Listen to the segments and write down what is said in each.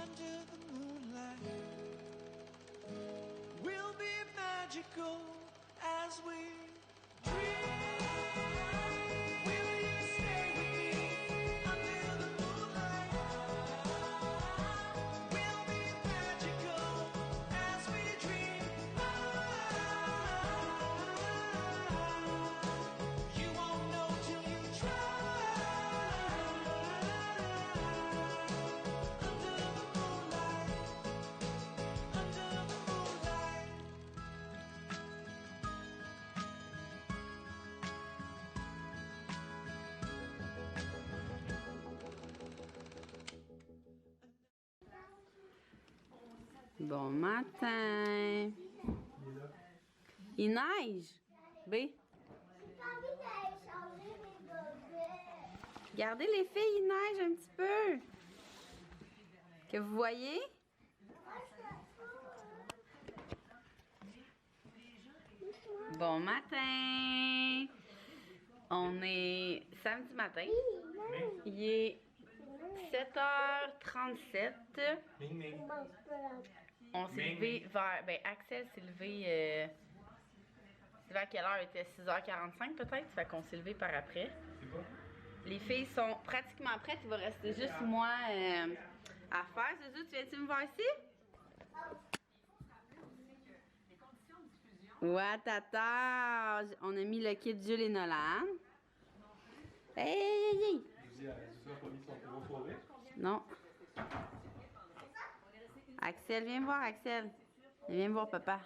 under the moonlight. We'll be magical as we dream. Will you stay with me under the moonlight? We'll be magical as we dream. You won't know till you try. Under the moonlight, under the moonlight. Bon matin. Il neige. B. J'ai pas envie d'aller changer mes bobets. Regardez les filles, il neige un petit peu. Que vous voyez? Bon matin. On est samedi matin. Il est 7h37. On s'est levé vers... Ben, Axel s'est levé... c'est vers quelle heure? Il était 6h45 peut-être? Fait qu'on s'est levé par après. Les filles sont pratiquement prêtes. Il va rester juste moi à faire. Zouzou, tu viens-tu me voir ici? Ouais, tata! On a mis le kit Jules et Nolan. Hey, hey, hey! Non. Axel, viens me voir, Axel. Viens me voir, papa.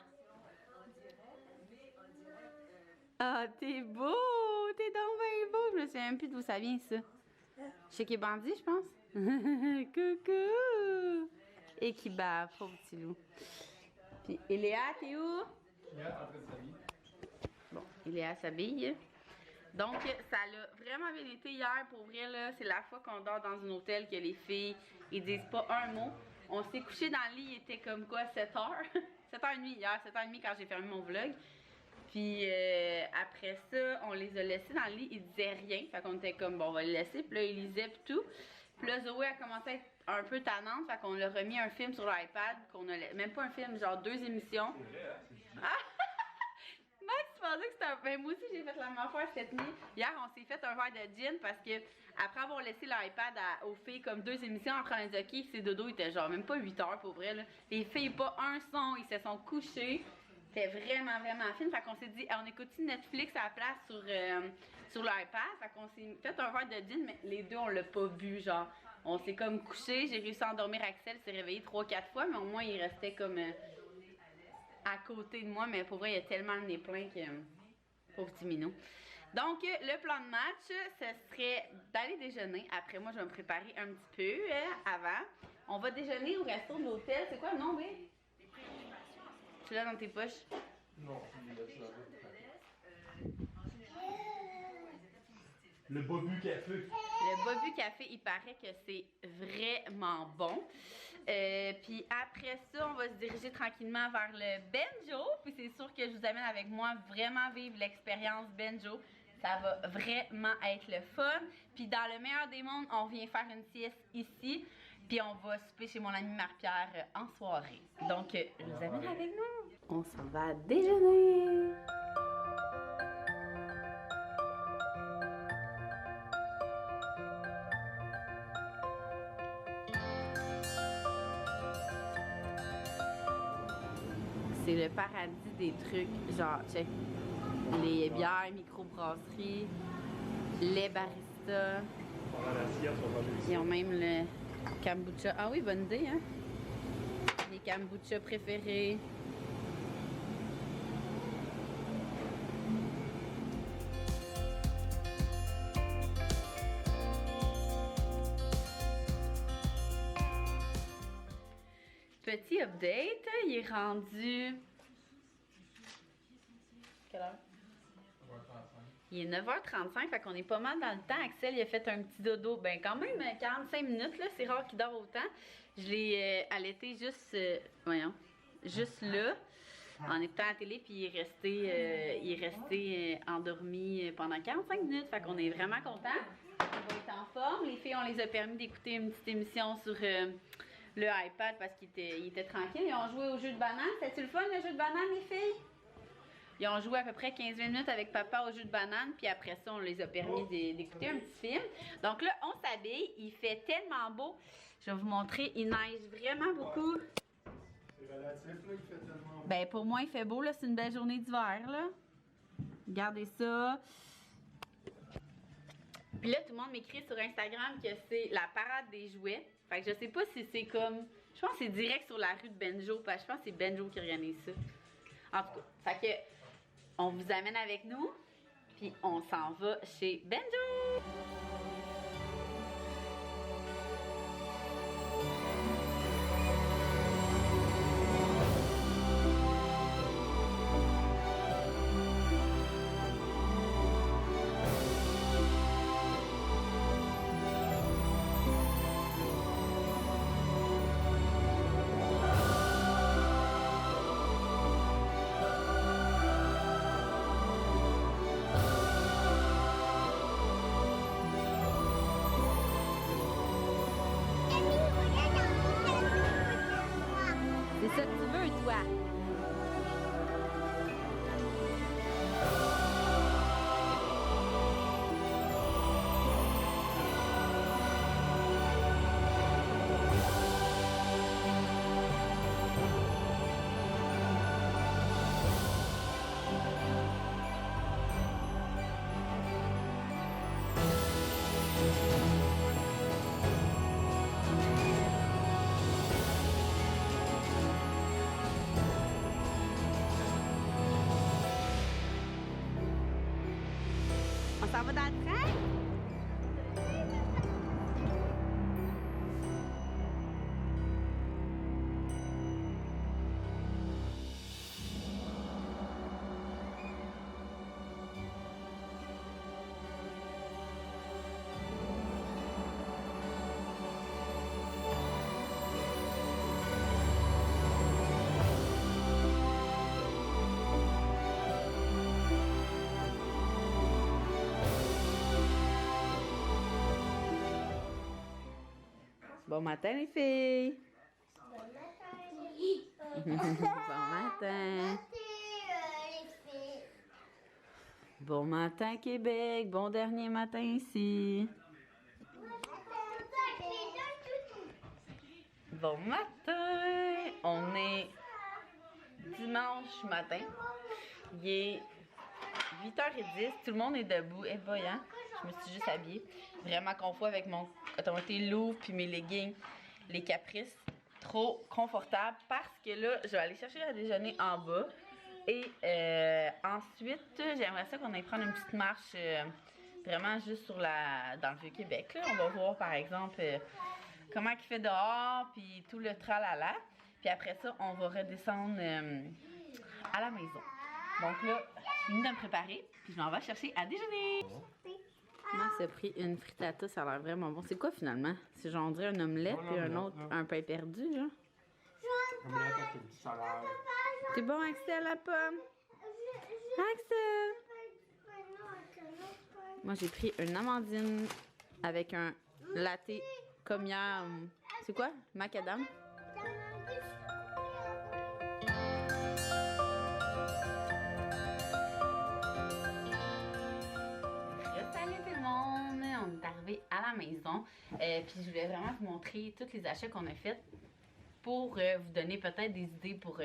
Ah, t'es beau! T'es donc bien beau! Je me souviens même plus d'où ça vient, ça. Chez qui est bandit, je pense. Coucou! Et qui bat, pauvre petit loup. Puis, Eléa, t'es où? Eléa, en train de s'habiller. Bon, Eléa s'habille. Donc, ça a vraiment bien été hier. Pour vrai, là, c'est la fois qu'on dort dans un hôtel que les filles, ils disent pas un mot. On s'est couché dans le lit, il était comme quoi, 7h? 7h30 hier, 7h30 quand j'ai fermé mon vlog. Puis après ça, on les a laissés dans le lit, ils disaient rien. Fait qu'on était comme, bon, on va les laisser. Puis là, ils lisaient pis tout. Puis là, Zoé a commencé à être un peu tannante. Fait qu'on a remis un film sur l'iPad. Qu'on a, même pas un film, genre 2 émissions. Ah! Max, tu pensais que c'était un... Ben, moi aussi, j'ai fait la même affaire cette nuit. Hier, on s'est fait un verre de gin parce que après avoir laissé l'iPad aux filles comme 2 émissions en train de dire, OK, ses dodo étaient genre même pas 8 heures pour vrai. Là. Les filles, pas un son, ils se sont couchés. C'était vraiment, vraiment fine. Fait qu'on s'est dit, on écoute Netflix à la place sur l'iPad. Fait qu'on s'est fait un verre de gin, mais les deux, on l'a pas bu. Genre, on s'est comme couché. J'ai réussi à endormir Axel, s'est réveillé 3-4 fois, mais au moins, il restait comme à côté de moi. Mais pour vrai, il y a tellement le nez plein que. Pauvre petit minou. Donc, le plan de match, ce serait d'aller déjeuner. Après, moi, je vais me préparer un petit peu avant. On va déjeuner au resto de l'hôtel. C'est quoi le nom, oui? Tu l'as dans tes poches? Non, le Bobu Café. Le Bobu Café, il paraît que c'est vraiment bon. Puis après ça, on va se diriger tranquillement vers le Benjo. Puis c'est sûr que je vous amène avec moi vraiment vivre l'expérience Benjo. Ça va vraiment être le fun. Puis dans le meilleur des mondes, on vient faire une sieste ici. Puis on va souper chez mon amie Marie-Pierre en soirée. Donc, je vous amène avec nous. On s'en va déjeuner. C'est le paradis des trucs, genre, check, les bières, microbrasserie, les baristas. Ils ont même le kombucha. Ah oui, bonne idée, hein? Les kombucha préférés. Petit update, il est rendu... Quelle heure? Il est 9h35, fait qu'on est pas mal dans le temps. Axel, il a fait un petit dodo, ben quand même 45 minutes, là, c'est rare qu'il dort autant. Je l'ai allaité juste, voyons, juste là, en écoutant la télé, puis il est resté endormi pendant 45 minutes, fait qu'on est vraiment contents. On va être en forme. Les filles, on les a permis d'écouter une petite émission sur le iPad parce qu'il était tranquille. Ils ont joué au jeu de banane. C'était-tu le fun, le jeu de banane, les filles? Ils ont joué à peu près 15 minutes avec papa au jeu de banane, puis après ça, on les a permis d'écouter un petit film. Donc là, on s'habille. Il fait tellement beau. Je vais vous montrer. Il neige vraiment beaucoup. C'est relatif, là, il fait tellement beau. Ben, pour moi, il fait beau, là. C'est une belle journée d'hiver, là. Regardez ça. Puis là, tout le monde m'écrit sur Instagram que c'est la parade des jouets. Fait que je sais pas si c'est comme... Je pense que c'est direct sur la rue de Benjo, parce que je pense que c'est Benjo qui organise ça. En tout cas, fait que on vous amène avec nous, puis on s'en va chez Benjo! C'est ça que tu veux, toi? On s'en va dans le train? Bon matin, les filles! Bon matin! Bon matin, Québec! Bon dernier matin ici! Bon matin! On est dimanche matin. Il est 8h10. Tout le monde est debout. Eh boy, hein? Je me suis juste habillée. Vraiment confort avec mon automaté lourd puis mes leggings, les caprices. Trop confortable parce que là, je vais aller chercher à déjeuner en bas. Et ensuite, j'aimerais ça qu'on aille prendre une petite marche vraiment juste dans le Vieux-Québec. On va voir par exemple comment il fait dehors, puis tout le tralala. Puis après ça, on va redescendre à la maison. Donc là, je suis venue de me préparer, puis je m'en vais chercher à déjeuner. Maman s'est pris une frittata, ça a l'air vraiment bon. C'est quoi finalement? C'est genre on dirait un omelette Un puis un omelette, autre, là. un pain perdu, genre. Comme là, avec une salade. C'est bon, Axel, la pomme? Axel! Moi, j'ai pris une amandine avec un latte comme hier. C'est quoi? Macadam? Salut tout le monde! On est arrivé à la maison. Puis je voulais vraiment vous montrer tous les achats qu'on a faits pour vous donner peut-être des idées pour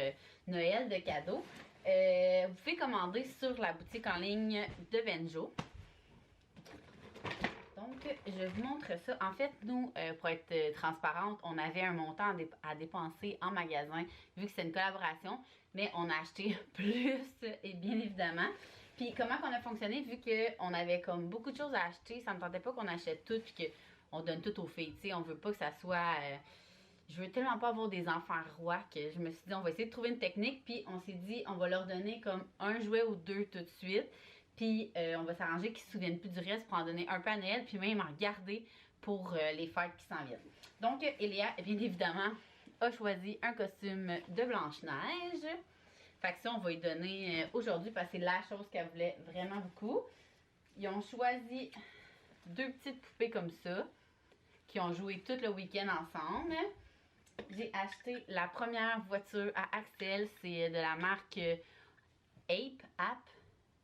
Noël de cadeaux. Vous pouvez commander sur la boutique en ligne de Benjo. Donc, je vous montre ça. En fait, nous, pour être transparente, on avait un montant à dépenser en magasin, vu que c'est une collaboration, mais on a acheté plus, et bien évidemment. Puis, comment qu'on a fonctionné, vu qu'on avait comme beaucoup de choses à acheter, ça ne me tentait pas qu'on achète tout, puis qu'on donne tout aux filles, tu sais, on veut pas que ça soit... je veux tellement pas avoir des enfants rois que je me suis dit, on va essayer de trouver une technique, puis on s'est dit, on va leur donner comme un jouet ou deux tout de suite. Puis on va s'arranger qu'ils ne se souviennent plus du reste pour en donner un peu à Noël, puis même en garder pour les fêtes qui s'en viennent. Donc, Elia, bien évidemment, a choisi un costume de Blanche-Neige. Fait que ça, on va lui donner aujourd'hui parce que c'est la chose qu'elle voulait vraiment beaucoup. Ils ont choisi deux petites poupées comme ça, qui ont joué tout le week-end ensemble. j'ai acheté la première voiture à Axel. C'est de la marque Ape,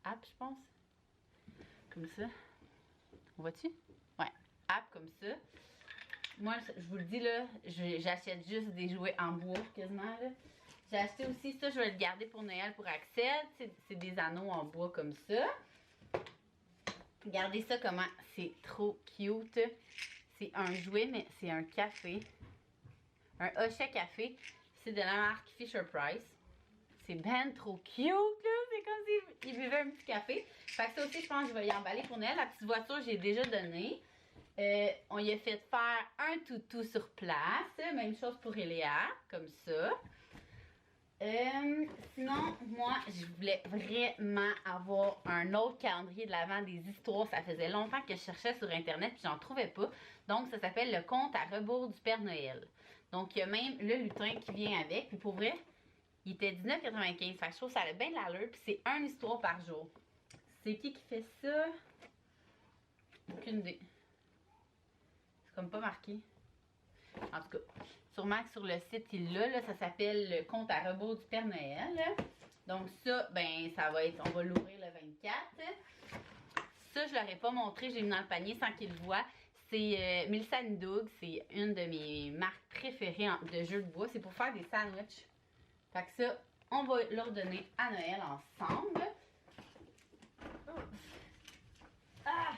je pense. Comme ça. On voit-tu? Ouais, Ape comme ça. Moi, je vous le dis là, j'achète juste des jouets en bois quasiment là. J'ai acheté aussi ça, je vais le garder pour Noël pour Axel. C'est des anneaux en bois comme ça. Regardez ça comment c'est trop cute. C'est un jouet, mais c'est un café. Un hochet café. C'est de la marque Fisher-Price. C'est ben trop cute, là. C'est comme s'il buvait un petit café. Fait que ça aussi, je pense que je vais y emballer pour Noël. La petite voiture, j'ai déjà donné. On y a fait faire un toutou sur place. Même chose pour Eléa, comme ça. Sinon, moi, je voulais vraiment avoir un autre calendrier de l'Avent des histoires. Ça faisait longtemps que je cherchais sur Internet et j'en trouvais pas. Donc, ça s'appelle le conte à rebours du Père Noël. Donc, il y a même le lutin qui vient avec. Puis pour vrai, il était 19,95. Fait que je trouve que ça a bien de l'allure. Puis c'est une histoire par jour. C'est qui fait ça? Aucune idée. C'est comme pas marqué. En tout cas, sûrement que sur le site, il l'a. Là, ça s'appelle le conte à rebours du Père Noël. Donc ça, ben, ça va être... On va l'ouvrir le 24. Ça, je ne l'aurais pas montré. J'ai mis dans le panier sans qu'il le voie. C'est Milsan Doug. C'est une de mes marques préférées de jeux de bois. C'est pour faire des sandwichs. Fait que ça, on va leur donner à Noël ensemble. Ah!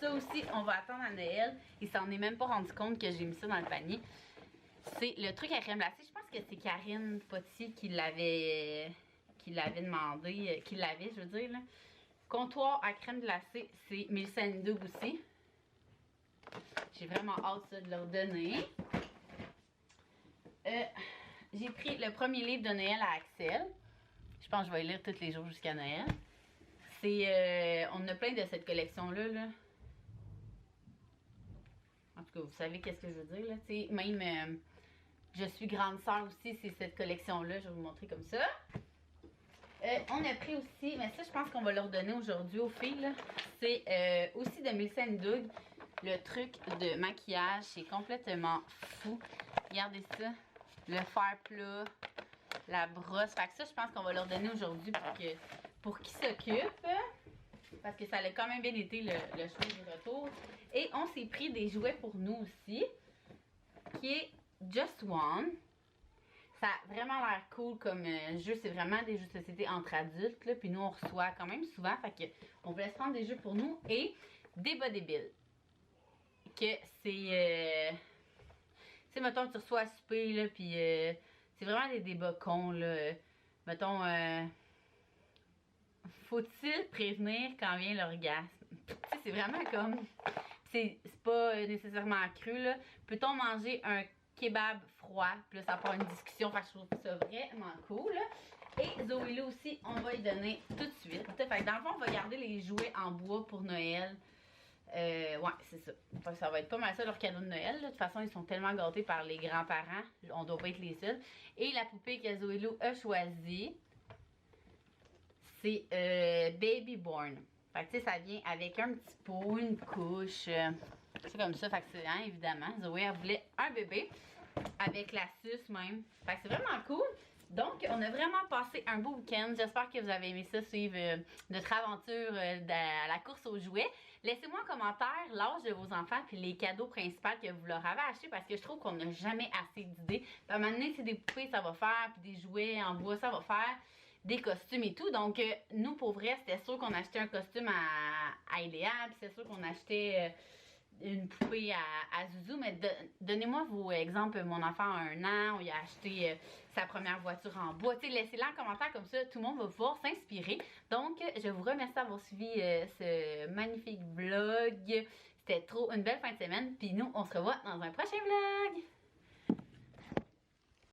Ça aussi, on va attendre à Noël. Il s'en est même pas rendu compte que j'ai mis ça dans le panier. C'est le truc à crème glacée. Je pense que c'est Karine Potier qui l'avait demandé. Qui l'avait, je veux dire. Là. Comptoir à crème glacée, c'est Milsan Doug aussi. J'ai vraiment hâte ça, de leur donner. J'ai pris le premier livre de Noël à Axel. Je pense que je vais le lire tous les jours jusqu'à Noël. C'est... on a plein de cette collection-là. Là. En tout cas, vous savez qu'est-ce que je veux dire. Là. T'sais, même Je suis grande sœur aussi, c'est cette collection-là. Je vais vous montrer comme ça. On a pris aussi, mais ça, je pense qu'on va leur donner aujourd'hui aux filles. C'est aussi de Milsan Doug. Le truc de maquillage, c'est complètement fou. Regardez ça. Le fer plat, la brosse. Fait que ça, je pense qu'on va leur donner aujourd'hui pour qu'ils s'occupent. Parce que ça a quand même bien été le choix du retour. Et on s'est pris des jouets pour nous aussi. Qui est Just One. Ça a vraiment l'air cool comme jeu. C'est vraiment des jeux de société entre adultes. Là, puis nous, on reçoit quand même souvent. Fait que on voulait se prendre des jeux pour nous. Et des bas débiles. Que c'est... tu sais, mettons, tu reçois à souper, là, puis c'est vraiment des débats cons, là. Mettons, faut-il prévenir quand vient l'orgasme? Tu sais, c'est vraiment comme... C'est pas nécessairement cru, là. Peut-on manger un kebab froid? Puis là, ça part une discussion, fait que je trouve ça vraiment cool, là. Et Zoé là aussi, on va y donner tout de suite. Fait que dans le fond, on va garder les jouets en bois pour Noël. Ouais, c'est ça. Fait que ça va être pas mal ça leur cadeau de Noël. Là. De toute façon, ils sont tellement gâtés par les grands-parents. On doit pas être les seuls. Et la poupée que Zoé Lou a choisie, c'est Baby Born. Fait que tu sais, ça vient avec un petit pot, une couche. C'est comme ça. Fait que c'est, hein, évidemment, Zoé, elle voulait un bébé. Avec la suce même. Fait que c'est vraiment cool. Donc, on a vraiment passé un beau week-end. J'espère que vous avez aimé ça, suivre notre aventure à la course aux jouets. Laissez-moi en commentaire l'âge de vos enfants puis les cadeaux principaux que vous leur avez achetés parce que je trouve qu'on n'a jamais assez d'idées. Puis à un moment donné, c'est des poupées, ça va faire, puis des jouets en bois, ça va faire, des costumes et tout. Donc, nous, pour vrai, c'était sûr qu'on achetait un costume à Eléa, puis c'est sûr qu'on achetait... une poupée à Zouzou, mais donnez-moi vos exemples. Mon enfant a 1 an, on lui a acheté sa première voiture en bois. Laissez-le en commentaire, comme ça tout le monde va pouvoir s'inspirer. Donc, je vous remercie d'avoir suivi ce magnifique vlog. C'était trop une belle fin de semaine. Puis nous, on se revoit dans un prochain vlog.